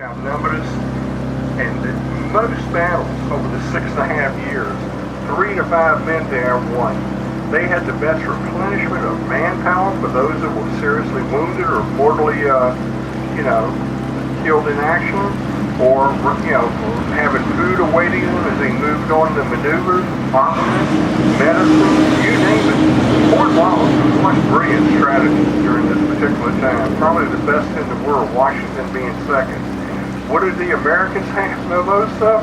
outnumbered us, and in most battles over the 6.5 years, 3 to 5 men down won. They had the best replenishment of manpower for those that were seriously wounded or mortally, killed in action, or having food awaiting them as they moved on to maneuvers, armament, medicine, you name it. Cornwallis was one brilliant strategist during this particular time, probably the best in the world, Washington being second. What did the Americans have no most of?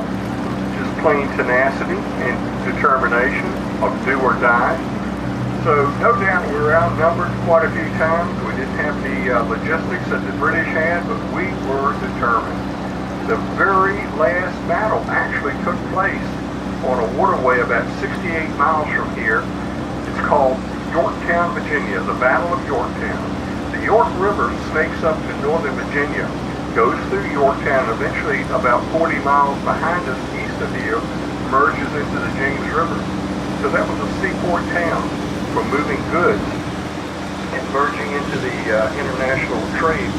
Just plain tenacity and determination of do or die. So no doubt we were outnumbered quite a few times. We didn't have the logistics that the British had, but we were determined. The very last battle actually took place on a waterway about 68 miles from here. It's called Yorktown, Virginia, the Battle of Yorktown. The York River snakes up to northern Virginia, goes through Yorktown, and eventually about 40 miles behind us, east of here, merges into the James River. So that was a seaport town for moving goods and merging into the international trade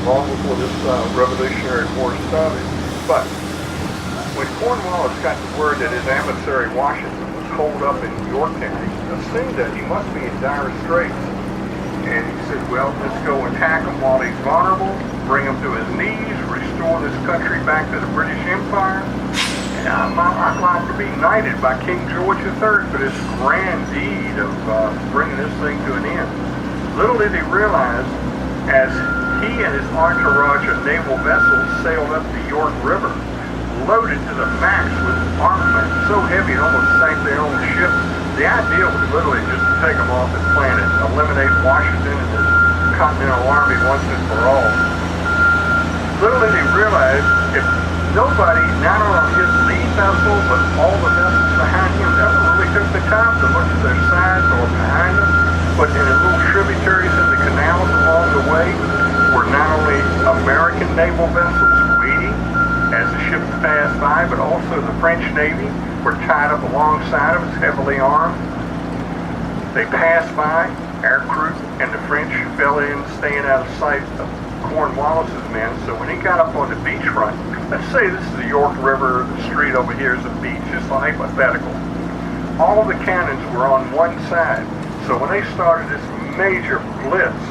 long before this Revolutionary War started. But when Cornwallis got the word that his adversary Washington was holed up in Yorktown, he assumed that he must be in dire straits. And he said, well, let's go attack him while he's vulnerable, bring him to his knees, restore this country back to the British Empire. And I'd like to be knighted by King George III for this grand deed of bringing this thing to an end. Little did he realize, as he and his entourage of naval vessels sailed up the York River, loaded to the max with armament so heavy it almost sank their own ship. The idea was literally just to take them off the planet, eliminate Washington and his Continental Army once and for all. Little did he realize, if nobody, not on his lead vessel, but all the vessels behind him, never really took the time to look to their sides or behind them, but in the little tributaries in the canals along the way were not only American naval vessels waiting as the ships passed by, but also the French Navy were tied up alongside of us, heavily armed. They passed by, our crew and the French fell in, staying out of sight of Cornwallis's men. So when he got up on the beachfront, let's say this is the York River, the street over here is a beach, just a hypothetical. All the cannons were on one side. So when they started this major blitz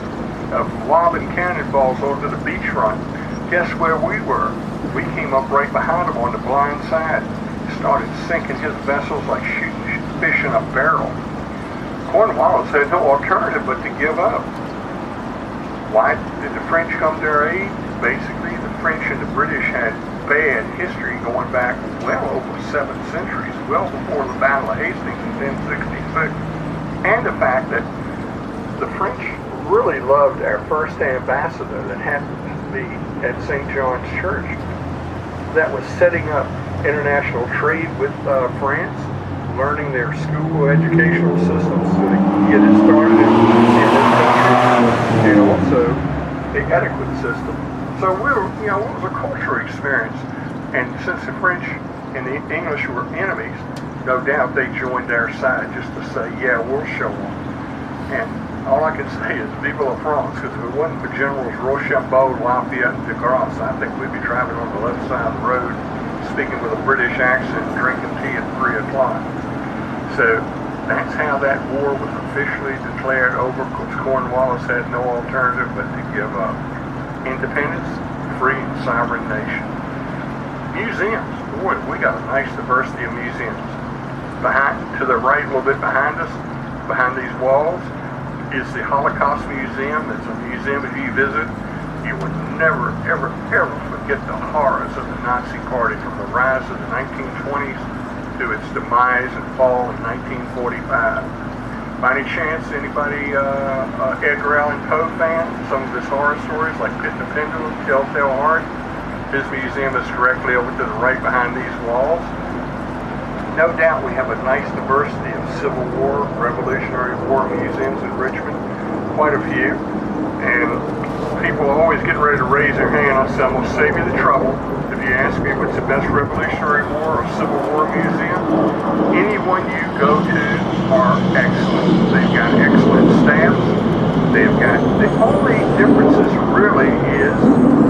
of lobbing cannonballs over the beachfront, guess where we were? We came up right behind them on the blind side, started sinking his vessels like shooting fish in a barrel. Cornwallis had no alternative but to give up. Why did the French come to our aid? Basically, the French and the British had bad history going back well over 7 centuries, well before the Battle of Hastings in 1066. And the fact that the French really loved our first ambassador that happened to be at St. John's Church that was setting up international trade with France, learning their school educational systems so they could get it started in this country, and also the etiquette system. So it was a cultural experience. And since the French and the English were enemies, no doubt they joined our side just to say, yeah, we'll show them. And all I can say is vive la France, because if it wasn't for Generals Rochambeau, Lafayette, and de Grasse, I think we'd be driving on the left side of the road, speaking with a British accent, drinking tea at 3 o'clock. So that's how that war was officially declared over, because Cornwallis had no alternative but to give up. Independence, free and sovereign nation. Museums. Boy, we got a nice diversity of museums. To the right, a little bit behind us, behind these walls, is the Holocaust Museum. It's a museum, if you visit, you will never, ever, ever forget the horrors of the Nazi Party, from the rise of the 1920s to its demise and fall in 1945. By any chance, anybody Edgar Allan Poe fan? Some of his horror stories, like Pit the Pendulum, Telltale Heart. His museum is directly over to the right behind these walls. No doubt we have a nice diversity of Civil War, Revolutionary War museums in Richmond, quite a few. And people are always getting ready to raise their hand. I said, I'm going to save you the trouble. If you ask me what's the best Revolutionary War or Civil War museum, anyone you go to are excellent. They've got excellent staffs. They've got, the only differences really is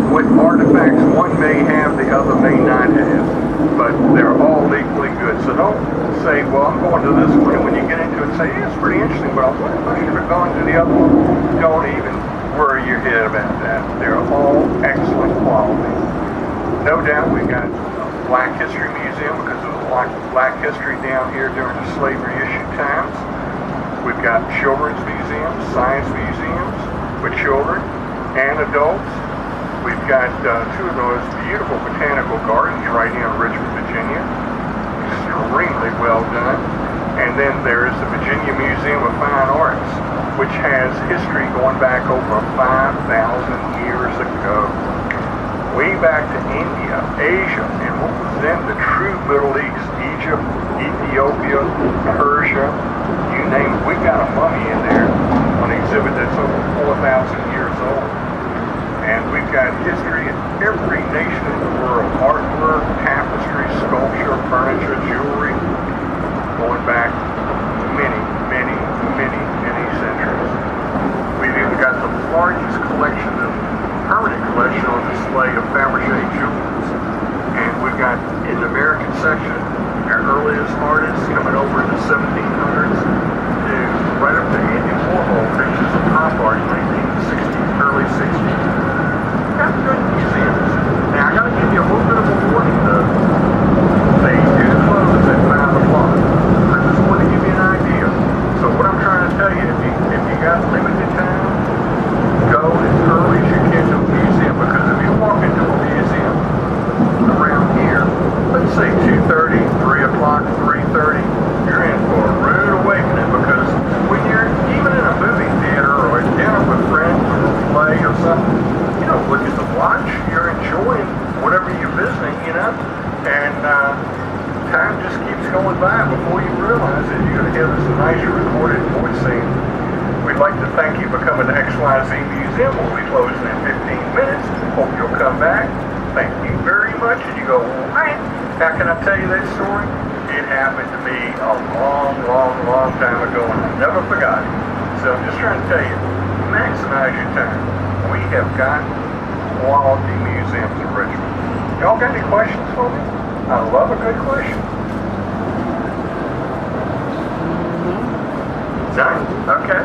what artifacts one may have, the other may not have. But they're all equally good. So don't say, well, I'm going to this one, and when you get into it, say, yeah, it's pretty interesting, but I should have gone to the other one. Don't even worry your head about that. They're all excellent quality. No doubt we got a Black History Museum because there was a lot of Black history down here during the slavery issue times. We've got children's museums, science museums with children and adults. We've got two of those beautiful botanical gardens right here in Richmond, Virginia. Extremely well done. And then there's the Virginia Museum of Fine Arts, which has history going back over 5,000 years ago. Way back to India, Asia, and what was then the true Middle East, Egypt, Ethiopia, Persia, you name it. We've got a mummy in there on exhibit that's over 4,000 years old. And we've got history in every nation in the world. Artwork, tapestry, sculpture, furniture, jewelry, going back many, many, many, many centuries. We've even got the largest collection of permanent collection on display of Fabergé jewels. And we've got in the American section our earliest artists coming over in the 1700s to right up to Andy Warhol, pictures of pop art in 1960s, early 60s. Got good museums. Now I gotta give you a little bit of a warning though. They do close at 5 o'clock. I just want to give you an idea. So what I'm trying to tell you, if you got limited time, go as early as you can to a museum, because if you walk into a museum around here, let's say 2:30, 3 o'clock, 3:30, you're in for a rude awakening, because when you're even in a movie theater or at dinner with friends or a play or something, you don't look at the watch, you're enjoying whatever you're visiting, and time just keeps going by. Before you realize it, you're going to hear this nice recorded voice saying, we'd like to thank you for coming to XYZ Museum. We'll be closing in 15 minutes. Hope you'll come back. Thank you very much. And you go, what? How can I tell you that story? It happened to me a long, long, long time ago, and I never forgot it. So I'm just trying to tell you, maximize your time. We have got quality museums in Richmond. Y'all got any questions for me? I love a good question. None? Okay.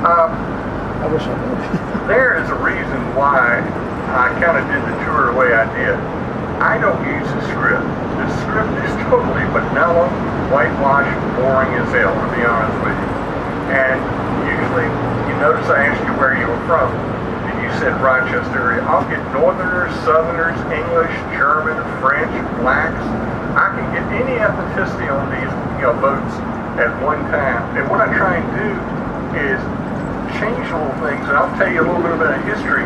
I wish I knew. There is a reason why I kind of did the tour the way I did. I don't use the script. The script is totally vanilla, whitewashed, boring as hell, to be honest with you. And usually, you notice I asked you where you were from, and you said Rochester area. I'll get Northerners, Southerners, English, German, French, blacks. I can get any ethnicity on these boats at one time. And what I try and do is change little things, and I'll tell you a little bit about history.